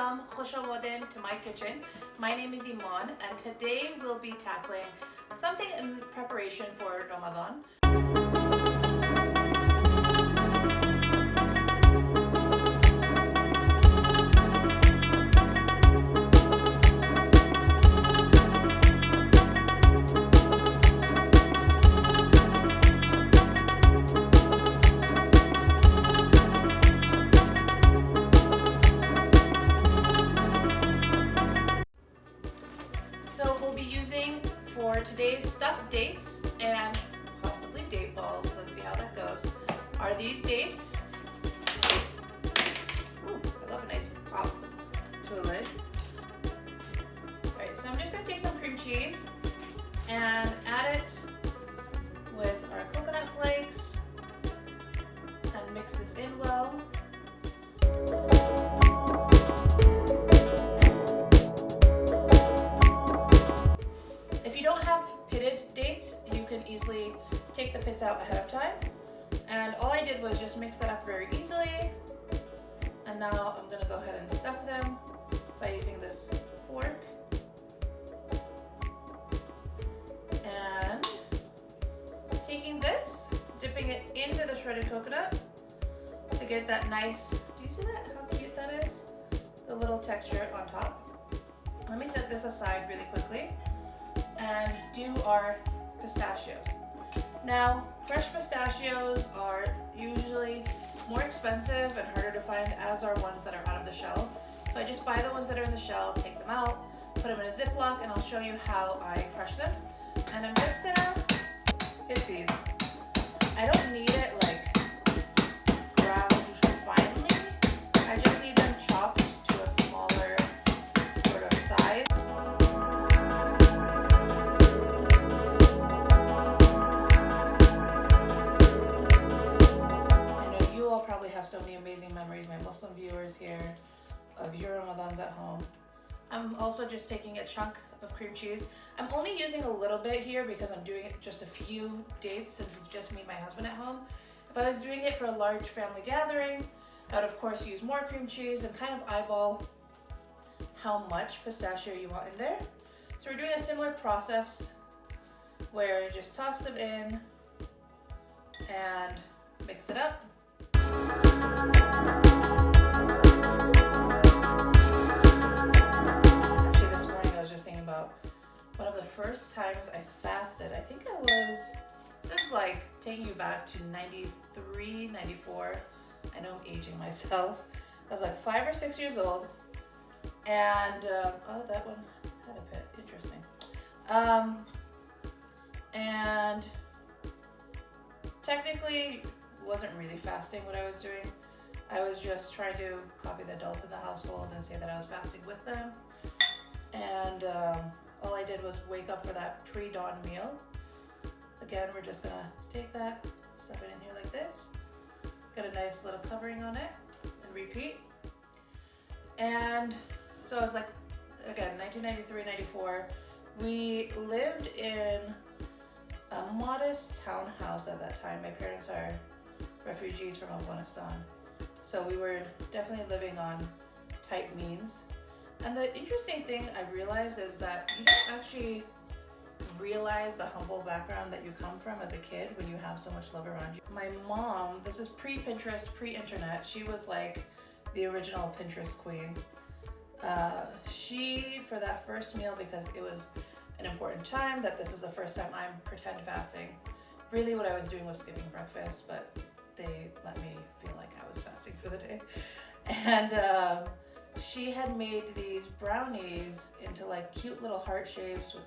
welcome Noshejaan to my kitchen. My name is Iman and today we'll be tackling something in preparation for Ramadan. So we'll be using for today's stuffed dates and possibly date balls. Let's see how that goes. Are these dates? Ooh, I love a nice pop to a lid. Alright, so I'm just going to take some cream cheese and add it with our coconut flakes and mix this in well. Easily take the pits out ahead of time, and all I did was just mix that up very easily, and now I'm going to go ahead and stuff them by using this fork and taking this, dipping it into the shredded coconut to get that nice, do you see that, how cute that is, the little texture on top. Let me set this aside really quickly and do our pistachios. Now, fresh pistachios are usually more expensive and harder to find, as are ones that are out of the shell. So I just buy the ones that are in the shell, take them out, put them in a Ziploc, and I'll show you how I crush them. And I'm just gonna hit these. I don't need it like ground finely. I just need them chopped to a smaller sort of size. Probably have so many amazing memories, my Muslim viewers here, of your Ramadans at home. I'm also just taking a chunk of cream cheese. I'm only using a little bit here because I'm doing it just a few dates since it's just me and my husband at home. If I was doing it for a large family gathering, I would of course use more cream cheese and kind of eyeball how much pistachio you want in there. So we're doing a similar process where you just toss them in and mix it up. Actually, this morning I was just thinking about one of the first times I fasted. I think I was, this is like taking you back to 93, 94. I know I'm aging myself. I was like 5 or 6 years old, and oh, that one had a pit. Interesting. And technically wasn't really fasting what I was doing. I was just trying to copy the adults in the household and say that I was fasting with them. And all I did was wake up for that pre-dawn meal. Again, we're just gonna take that, stuff it in here like this, get a nice little covering on it, and repeat. And so I was like, again, 1993, 94, we lived in a modest townhouse at that time. My parents are refugees from Afghanistan, so we were definitely living on tight means. And the interesting thing I realized is that you don't actually realize the humble background that you come from as a kid when you have so much love around you. My mom, this is pre-Pinterest, pre-internet, she was like the original Pinterest queen. She, for that first meal, because it was an important time, that this is the first time I'm pretend fasting. Really what I was doing was skipping breakfast, but they let me feel like I was fasting for the day. And she had made these brownies into like cute little heart shapes with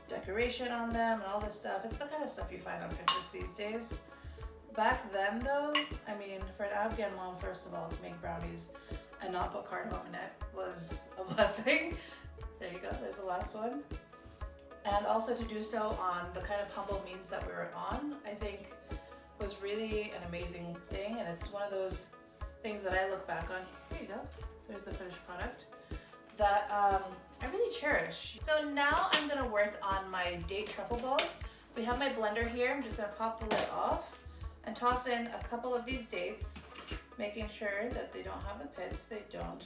decoration on them and all this stuff. It's the kind of stuff you find on Pinterest these days. Back then though, I mean, for an Afghan mom, first of all, to make brownies and not put cardamom in it was a blessing. There you go, there's the last one. And also to do so on the kind of humble means that we were on, I think was really an amazing thing, and it's one of those things that I look back on. Here you go, there's the finished product that I really cherish. So now I'm gonna work on my date truffle balls. We have my blender here. I'm just gonna pop the lid off and toss in a couple of these dates, making sure that they don't have the pits. They don't.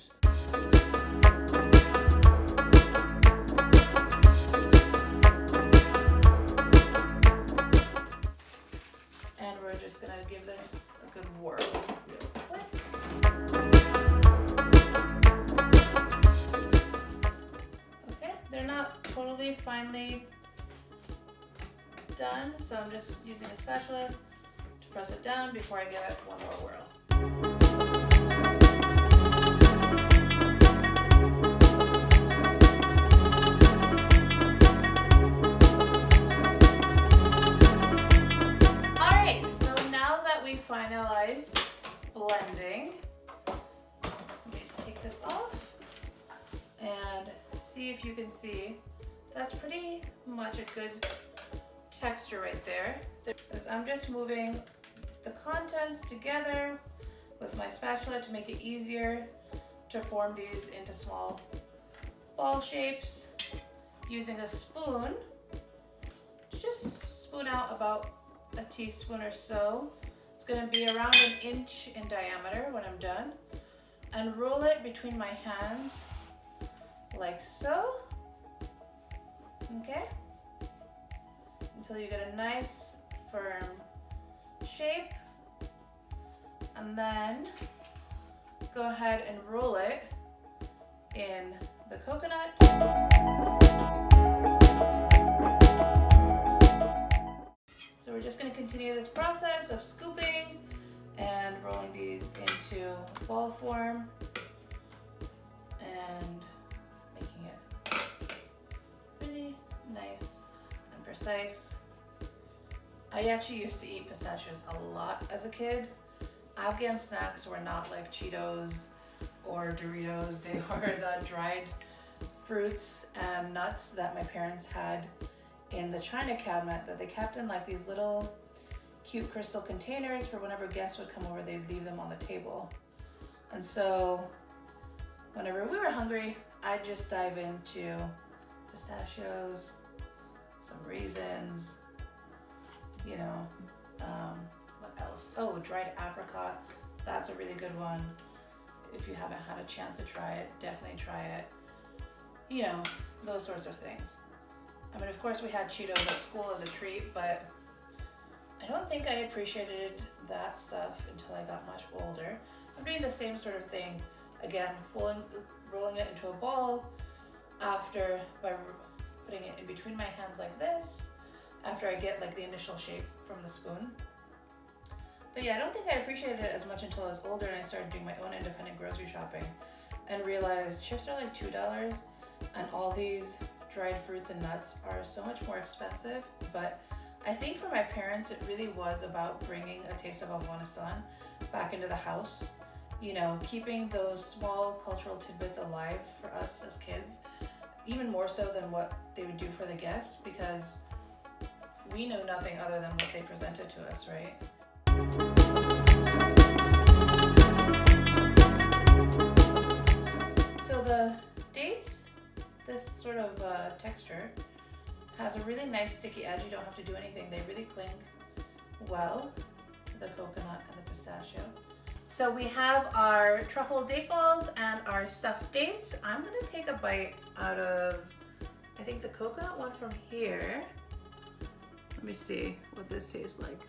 gonna give this a good whirl real quick. Okay, they're not totally finely done, so I'm just using a spatula to press it down before I give it one more whirl. Finalize blending. Let me take this off and see if you can see. That's pretty much a good texture right there. Because I'm just moving the contents together with my spatula to make it easier to form these into small ball shapes. Using a spoon to just spoon out about a teaspoon or so. It's going to be around 1 inch in diameter when I'm done, and roll it between my hands like so, okay, until you get a nice firm shape, and then go ahead and roll it in the coconut. So we're just going to continue this process of scooping and rolling these into ball form and making it really nice and precise. I actually used to eat pistachios a lot as a kid. Afghan snacks were not like Cheetos or Doritos. They were the dried fruits and nuts that my parents had in the china cabinet that they kept in like these little cute crystal containers for whenever guests would come over, they'd leave them on the table. And so whenever we were hungry, I'd just dive into pistachios, some raisins, you know, what else? Oh, dried apricot. That's a really good one. If you haven't had a chance to try it, definitely try it. You know, those sorts of things. I mean, of course we had Cheetos at school as a treat, but I don't think I appreciated that stuff until I got much older. I'm doing the same sort of thing, again, rolling it into a ball after, by putting it in between my hands like this, after I get like the initial shape from the spoon. But yeah, I don't think I appreciated it as much until I was older and I started doing my own independent grocery shopping and realized chips are like $2 and all these dried fruits and nuts are so much more expensive. But I think for my parents, it really was about bringing a taste of Afghanistan back into the house. You know, keeping those small cultural tidbits alive for us as kids, even more so than what they would do for the guests, because we know nothing other than what they presented to us, right? So the dates, this sort of texture, has a really nice sticky edge. You don't have to do anything. They really cling well to the coconut and the pistachio. So we have our truffle date balls and our stuffed dates. I'm gonna take a bite out of, I think, the coconut one from here. Let me see what this tastes like.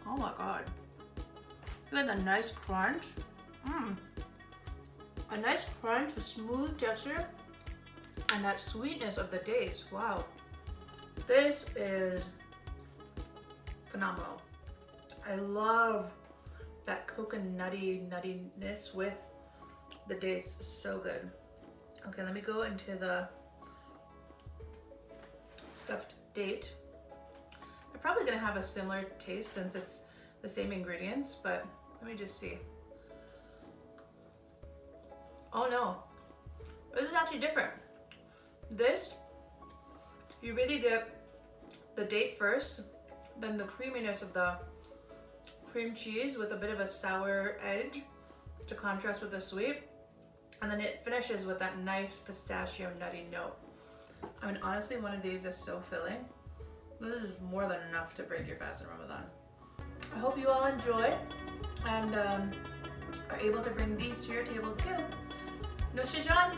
Oh my God. It has a nice crunch. A nice crunch, a smooth texture, and that sweetness of the dates. Wow. This is phenomenal. I love that coconutty nuttiness with the dates. It's so good. Okay, let me go into the stuffed date. They're probably gonna have a similar taste since it's the same ingredients, but let me just see. Oh no, this is actually different. This, you really dip the date first, then the creaminess of the cream cheese with a bit of a sour edge to contrast with the sweet, and then it finishes with that nice pistachio nutty note. I mean, honestly, one of these is so filling. This is more than enough to break your fast in Ramadan. I hope you all enjoy and are able to bring these to your table too. Noshejaan!